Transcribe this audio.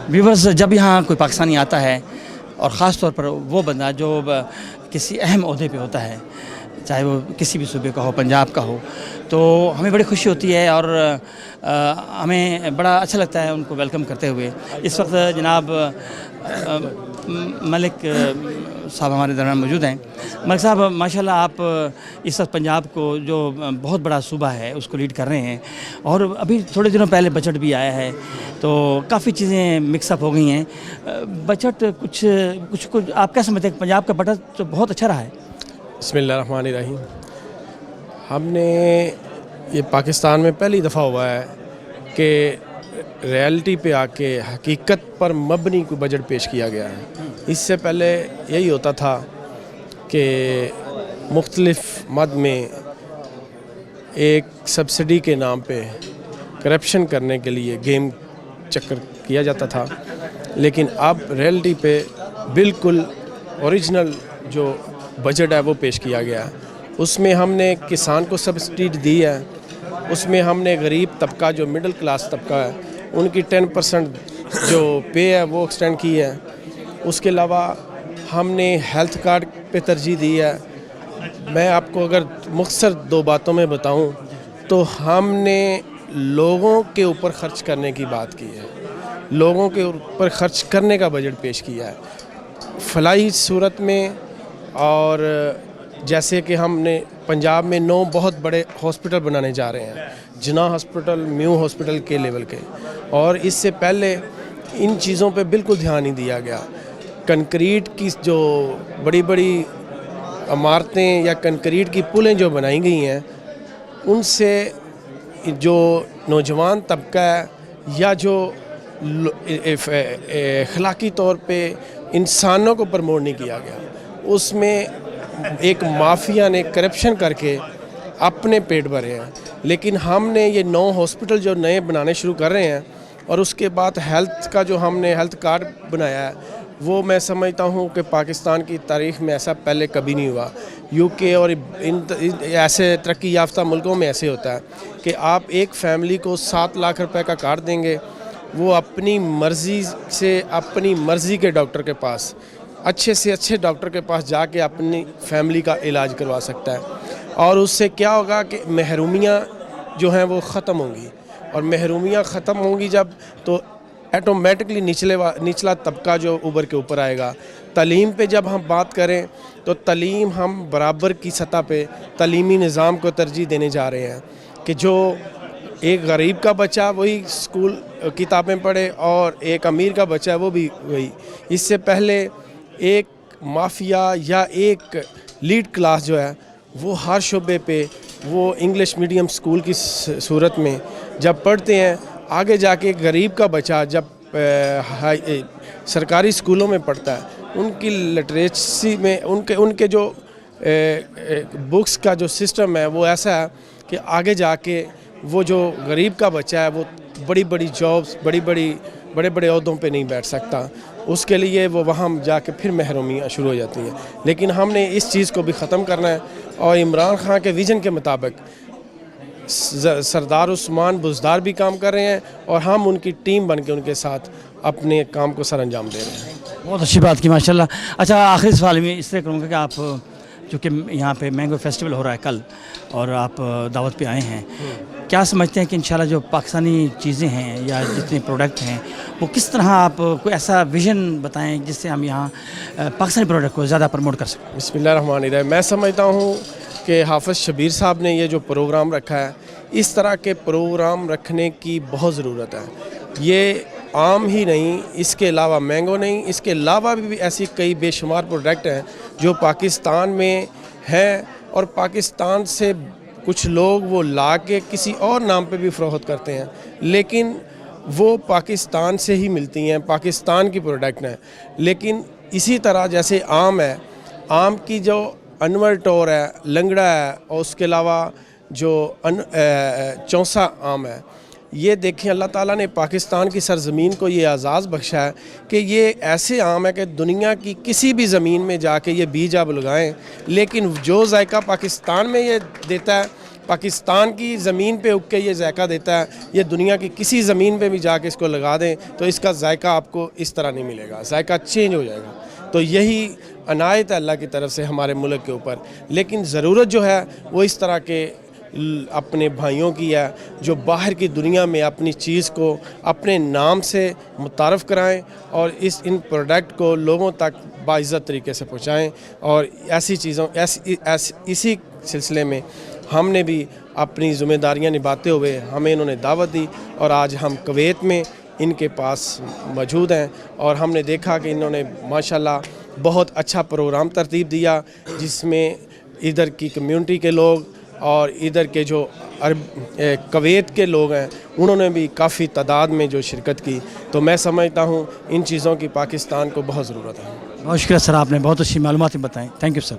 Viewers, जब यहाँ कोई पाकिस्तानी आता है और ख़ास तौर पर वो बंदा जो किसी अहम ओहदे पे होता है, चाहे वो किसी भी सूबे का हो, पंजाब का हो, तो हमें बड़ी खुशी होती है और हमें बड़ा अच्छा लगता है उनको वेलकम करते हुए। इस वक्त जनाब मलिक साहब हमारे दरमियान मौजूद हैं। मलिक साहब, माशाल्लाह आप इस वक्त पंजाब को जो बहुत बड़ा सूबा है उसको लीड कर रहे हैं, और अभी थोड़े दिनों पहले बजट भी आया है, तो काफ़ी चीज़ें मिक्सअप हो गई हैं। बजट कुछ आप क्या समझते हैं? पंजाब का बजट तो बहुत अच्छा रहा है। बिस्मिल्लाहिर्रहमानिर्रहीम। हमने ये पाकिस्तान में पहली दफ़ा हुआ है कि रियलिटी पे आके हकीकत पर मबनी कोई बजट पेश किया गया है। इससे पहले यही होता था कि मुख्तलिफ मद में एक सब्सिडी के नाम पे करप्शन करने के लिए गेम चक्कर किया जाता था, लेकिन अब रियलिटी पे बिल्कुल ओरिजिनल जो बजट है वो पेश किया गया है। उसमें हमने किसान को सब्सिडी दी है, उसमें हमने गरीब तबका जो मिडिल क्लास तबका है उनकी 10% जो पे है वो एक्सटेंड की है। उसके अलावा हमने हेल्थ कार्ड पे तरजीह दी है। मैं आपको अगर मुख्तसर दो बातों में बताऊं तो हमने लोगों के ऊपर ख़र्च करने की बात की है, लोगों के ऊपर ख़र्च करने का बजट पेश किया है फलाही सूरत में। और जैसे कि हमने पंजाब में 9 बहुत बड़े हॉस्पिटल बनाने जा रहे हैं, जिना हॉस्पिटल, म्यू हॉस्पिटल के लेवल के, और इससे पहले इन चीज़ों पे बिल्कुल ध्यान नहीं दिया गया। कंक्रीट की जो बड़ी बड़ी इमारतें या कंक्रीट की पुलें जो बनाई गई हैं, उनसे जो नौजवान तबका है या जो अखलाकी तौर पे इंसानों को प्रमोट नहीं किया गया, उसमें एक माफिया ने करप्शन करके अपने पेट भरे हैं। लेकिन हमने ये 9 हॉस्पिटल जो नए बनाने शुरू कर रहे हैं, और उसके बाद हेल्थ का जो हमने हेल्थ कार्ड बनाया है, वो मैं समझता हूँ कि पाकिस्तान की तारीख़ में ऐसा पहले कभी नहीं हुआ। यूके और इन ऐसे तरक्की याफ्ता मुल्कों में ऐसे होता है कि आप एक फैमिली को 7 लाख रुपए का कार्ड देंगे, वो अपनी मर्ज़ी से अपनी मर्ज़ी के डॉक्टर के पास, अच्छे से अच्छे डॉक्टर के पास जाके अपनी फैमिली का इलाज करवा सकता है। और उससे क्या होगा कि महरूमियाँ जो हैं वो ख़त्म होंगी, और महरूमियाँ ख़त्म होंगी जब, तो ऑटोमेटिकली निचला तबका जो ऊपर के ऊपर आएगा। तालीम पे जब हम बात करें तो तालीम हम बराबर की सतह पे तालीमी निज़ाम को तरजीह देने जा रहे हैं कि जो एक गरीब का बच्चा वही स्कूल किताबें पढ़े और एक अमीर का बच्चा है वो भी वही। इससे पहले एक माफिया या एक लीड क्लास जो है वो हर शोबे पे वो इंग्लिश मीडियम स्कूल की सूरत में जब पढ़ते हैं, आगे जाके गरीब का बच्चा जब सरकारी स्कूलों में पढ़ता है, उनकी लिटरेसी में उनके जो बुक्स का जो सिस्टम है वो ऐसा है कि आगे जाके वो जो गरीब का बच्चा है वो बड़ी बड़ी जॉब्स, बड़े बड़े ओहदों पे नहीं बैठ सकता। उसके लिए वो वहाँ जाके फिर महरूमियाँ शुरू हो जाती हैं। लेकिन हमने इस चीज़ को भी ख़त्म करना है, और इमरान खान के विज़न के मुताबिक सरदार उस्मान बुज़दार भी काम कर रहे हैं, और हम उनकी टीम बन के उनके साथ अपने काम को सर अंजाम दे रहे हैं। बहुत अच्छी बात की, माशाल्लाह। अच्छा, आखिरी सवाल में इस तरह करूँगा कि आप चूँकि यहाँ पे मैंगो फेस्टिवल हो रहा है कल, और आप दावत पे आए हैं, क्या समझते हैं कि इंशाल्लाह जो पाकिस्तानी चीज़ें हैं या जितने प्रोडक्ट हैं वो किस तरह, आप कोई ऐसा विज़न बताएं जिससे हम यहाँ पाकिस्तानी प्रोडक्ट को ज़्यादा प्रमोट कर सकें? बिस्मिल्लाहिर्रहमानिर्रहीम। मैं समझता हूँ कि हाफ़िज़ शबीर साहब ने ये जो प्रोग्राम रखा है, इस तरह के प्रोग्राम रखने की बहुत ज़रूरत है। ये आम ही नहीं, इसके अलावा मैंगो नहीं, इसके अलावा भी ऐसी कई बेशुमार प्रोडक्ट हैं जो पाकिस्तान में हैं, और पाकिस्तान से कुछ लोग वो ला के किसी और नाम पे भी फ़रोख्त करते हैं, लेकिन वो पाकिस्तान से ही मिलती हैं, पाकिस्तान की प्रोडक्ट हैं। लेकिन इसी तरह जैसे आम है, आम की जो अनवर टोर है, लंगड़ा है, और उसके अलावा जो चौसा आम है, ये देखें अल्लाह ताला ने पाकिस्तान की सरज़मीन को ये एजाज़ बख्शा है कि ये ऐसे आम है कि दुनिया की किसी भी ज़मीन में जाके ये बीज आप लगाएं, लेकिन जो जायका पाकिस्तान में ये देता है پاکستان کی زمین پہ اگ کے یہ ذائقہ دیتا ہے، یہ دنیا کی کسی زمین پہ بھی جا کے اس کو لگا دیں تو اس کا ذائقہ آپ کو اس طرح نہیں ملے گا، ذائقہ چینج ہو جائے گا۔ تو یہی عنایت ہے اللہ کی طرف سے ہمارے ملک کے اوپر، لیکن ضرورت جو ہے وہ اس طرح کے اپنے بھائیوں کی ہے جو باہر کی دنیا میں اپنی چیز کو اپنے نام سے متعارف کرائیں اور ان پروڈکٹ کو لوگوں تک باعزت طریقے سے پہنچائیں، اور ایسی چیزوں اسی سلسلے میں ہم نے بھی اپنی ذمہ داریاں نبھاتے ہوئے ہمیں انہوں نے دعوت دی، اور آج ہم کویت میں ان کے پاس موجود ہیں، اور ہم نے دیکھا کہ انہوں نے ماشاءاللہ بہت اچھا پروگرام ترتیب دیا، جس میں ادھر کی کمیونٹی کے لوگ اور ادھر کے جو کویت کے لوگ ہیں انہوں نے بھی کافی تعداد میں جو شرکت کی۔ تو میں سمجھتا ہوں ان چیزوں کی پاکستان کو بہت ضرورت ہے۔ بہت شکریہ سر، آپ نے بہت اچھی معلومات بتائیں، تھینک یو سر۔